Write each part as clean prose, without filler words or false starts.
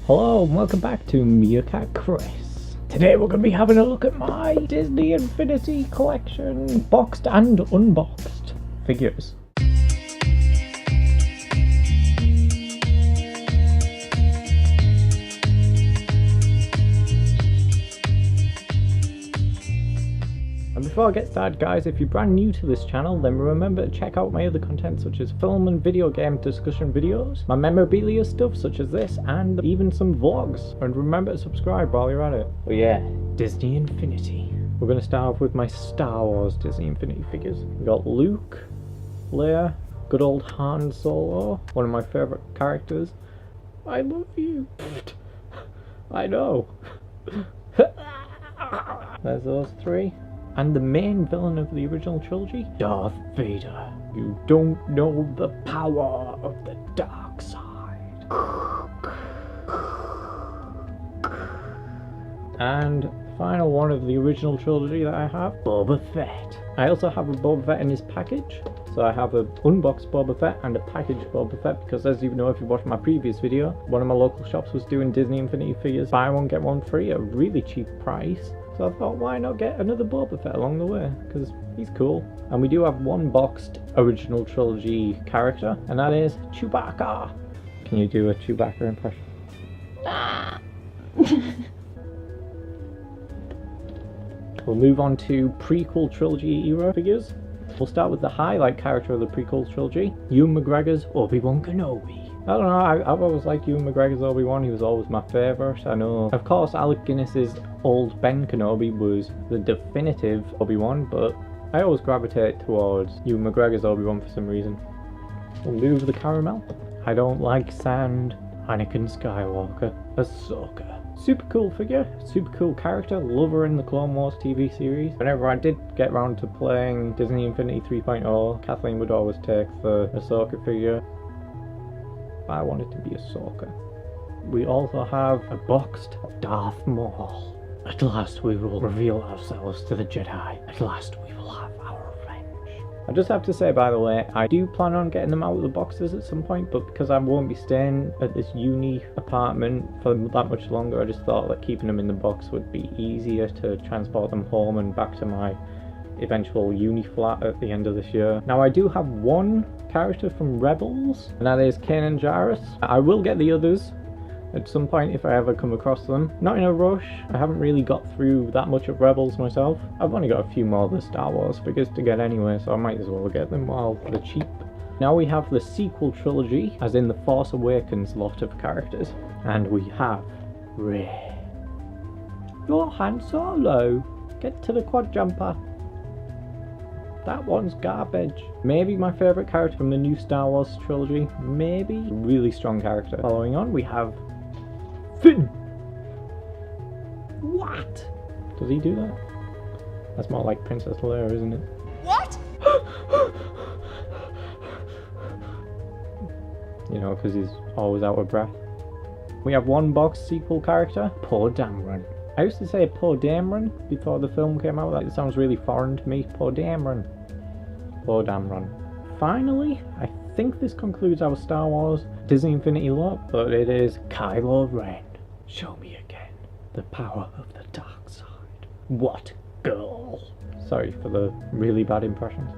Hello and welcome back to Meerkat Chris. Today we're going to be having a look at my Disney Infinity Collection boxed and unboxed figures. And before I get started guys, if you're brand new to this channel, then remember to check out my other content such as film and video game discussion videos, my memorabilia stuff such as this, and even some vlogs. And remember to subscribe while you're at it. But yeah, Disney Infinity. We're going to start off with my Star Wars Disney Infinity figures. We've got Luke, Leia, good old Han Solo, one of my favourite characters. I love you. I know. There's those three. And the main villain of the original trilogy, Darth Vader. You don't know the power of the dark side. And final one of the original trilogy that I have, Boba Fett. I also have a Boba Fett in his package. So I have an unboxed Boba Fett and a packaged Boba Fett because, as you know if you watched my previous video, one of my local shops was doing Disney Infinity figures, buy one get one free at a really cheap price. So I thought, why not get another Boba Fett along the way, because he's cool. And we do have one boxed original trilogy character, and that is Chewbacca. Can you do a Chewbacca impression? We'll move on to prequel trilogy era figures. We'll start with the highlight character of the prequel trilogy, Ewan McGregor's Obi-Wan Kenobi. I don't know, I've always liked Ewan McGregor's Obi-Wan, he was always my favourite. I know, of course, Alec Guinness's old Ben Kenobi was the definitive Obi-Wan, but I always gravitate towards Ewan McGregor's Obi-Wan for some reason. We'll move the caramel. I don't like sand. Anakin Skywalker, Ahsoka. Super cool figure, super cool character, love her in the Clone Wars TV series. Whenever I did get round to playing Disney Infinity 3.0, Kathleen would always take the Ahsoka figure. I want it to be Ahsoka. We also have a boxed Darth Maul. At last we will reveal ourselves to the Jedi. At last we will have our revenge. I just have to say, by the way, I do plan on getting them out of the boxes at some point, but because I won't be staying at this uni apartment for that much longer, I just thought that keeping them in the box would be easier to transport them home and back to my eventual uni flat at the end of this year. Now I do have one character from Rebels, and that is Kanan Jarrus. I will get the others at some point if I ever come across them. Not in a rush, I haven't really got through that much of Rebels myself. I've only got a few more of the Star Wars figures to get anyway, so I might as well get them while they're cheap. Now we have the sequel trilogy, as in the Force Awakens lot of characters. And we have Rey. You're Han Solo. Get to the quad jumper. That one's garbage. Maybe my favourite character from the new Star Wars trilogy. Maybe. Really strong character. Following on, we have Finn. What? Does he do that? That's more like Princess Leia, isn't it? What? You know, because he's always out of breath. We have one box sequel character, Poe Dameron. I used to say Poe Dameron before the film came out. That sounds really foreign to me. Poe Dameron. Poe Dameron. Finally, I think this concludes our Star Wars Disney Infinity lot, but it is Kylo Ren. Show me again the power of the dark side. What girl? Sorry for the really bad impressions.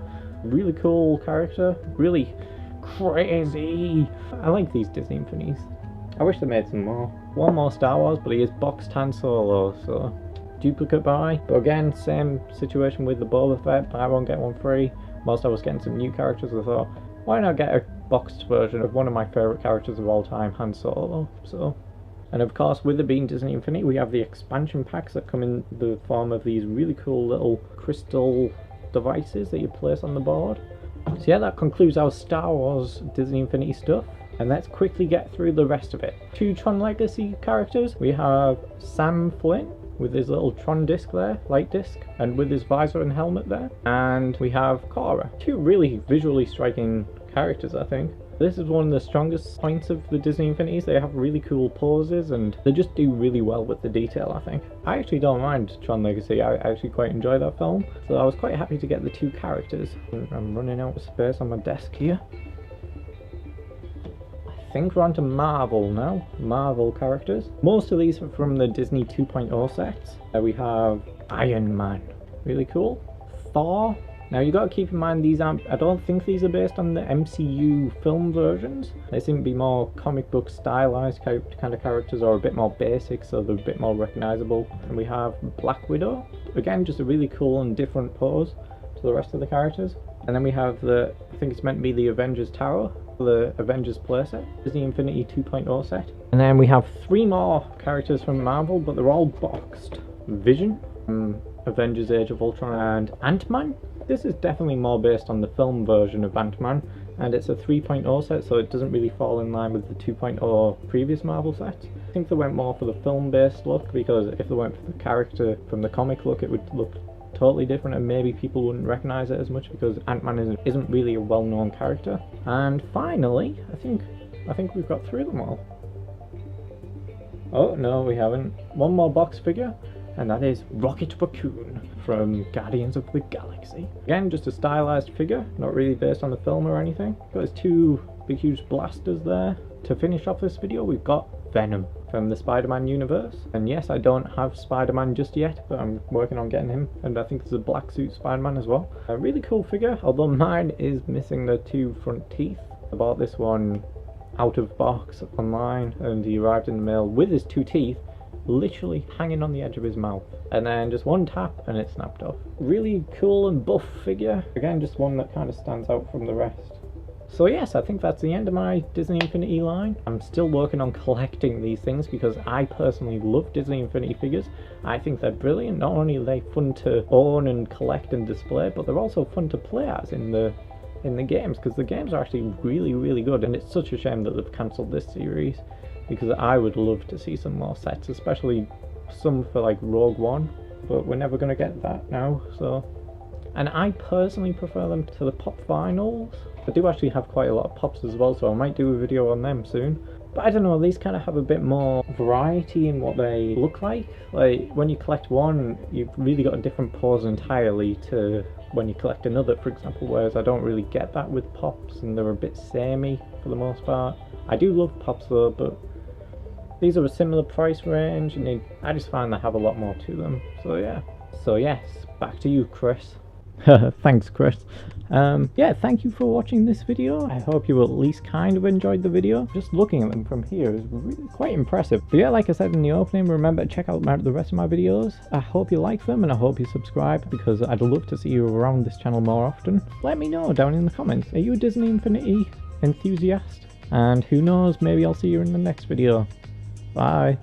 Really cool character. Really crazy. I like these Disney Infinities. I wish they made some more. One more Star Wars, but he is boxed Han Solo, so duplicate buy. But again, same situation with the Boba Fett, buy one get one free. Whilst I was getting some new characters, I thought, why not get a boxed version of one of my favourite characters of all time, Han Solo. So, and of course, with it being Disney Infinity, we have the expansion packs that come in the form of these really cool little crystal devices that you place on the board. So yeah, that concludes our Star Wars Disney Infinity stuff. And let's quickly get through the rest of it. Two Tron Legacy characters. We have Sam Flynn with his little Tron disc there, light disc, and with his visor and helmet there. And we have Cora. Two really visually striking characters, I think. This is one of the strongest points of the Disney Infinities. They have really cool poses and they just do really well with the detail, I think. I actually don't mind Tron Legacy. I actually quite enjoy that film. So I was quite happy to get the two characters. I'm running out of space on my desk here. I think we're on to Marvel now. Marvel characters. Most of these are from the Disney 2.0 sets. We have Iron Man. Really cool. Thor. Now you gotta keep in mind these aren't, I don't think these are based on the MCU film versions. They seem to be more comic book stylized kind of characters, or a bit more basic, so they're a bit more recognizable. And we have Black Widow. Again, just a really cool and different pose to the rest of the characters. And then we have the, I think it's meant to be the Avengers Tower, the Avengers playset, Disney Infinity 2.0 set. And then we have 3 more characters from Marvel, but they're all boxed. Vision, Avengers Age of Ultron, and Ant-Man. This is definitely more based on the film version of Ant-Man, and it's a 3.0 set, so it doesn't really fall in line with the 2.0 previous Marvel sets. I think they went more for the film-based look, because if they went for the character from the comic look, it would look totally different, and maybe people wouldn't recognize it as much because Ant-Man isn't really a well-known character. And finally, I think we've got through them all. Oh no, we haven't. One more box figure, and that is Rocket Raccoon from Guardians of the Galaxy. Again, just a stylized figure, not really based on the film or anything. Got his 2 big huge blasters there. To finish off this video, we've got Venom from the Spider-Man universe. And yes, I don't have Spider-Man just yet, but I'm working on getting him. And I think there's a black suit Spider-Man as well. A really cool figure, although mine is missing the 2 front teeth. I bought this one out of box online, and he arrived in the mail with his 2 teeth literally hanging on the edge of his mouth, and then just one tap and it snapped off. Really cool and buff figure. Again, just one that kind of stands out from the rest. So yes, I think that's the end of my Disney Infinity line. I'm still working on collecting these things because I personally love Disney Infinity figures. I think they're brilliant. Not only are they fun to own and collect and display, but they're also fun to play as in the games, because the games are actually really, really good, and it's such a shame that they've cancelled this series, because I would love to see some more sets, especially some for like Rogue One, but we're never going to get that now, so. And I personally prefer them to the pop vinyls. I do actually have quite a lot of pops as well, so I might do a video on them soon. But I don't know, these kind of have a bit more variety in what they look like. Like, when you collect one, you've really got a different pose entirely to when you collect another, for example, whereas I don't really get that with pops, and they're a bit samey for the most part. I do love pops though, but these are a similar price range, and I just find they have a lot more to them. So yeah. So yes, back to you, Chris. Thanks, Chris. Yeah, thank you for watching this video. I hope you at least kind of enjoyed the video. Just looking at them from here is really quite impressive. But yeah, like I said in the opening, remember to check out the rest of my videos. I hope you like them, and I hope you subscribe, because I'd love to see you around this channel more often. Let me know down in the comments. Are you a Disney Infinity enthusiast? And who knows, maybe I'll see you in the next video. Bye.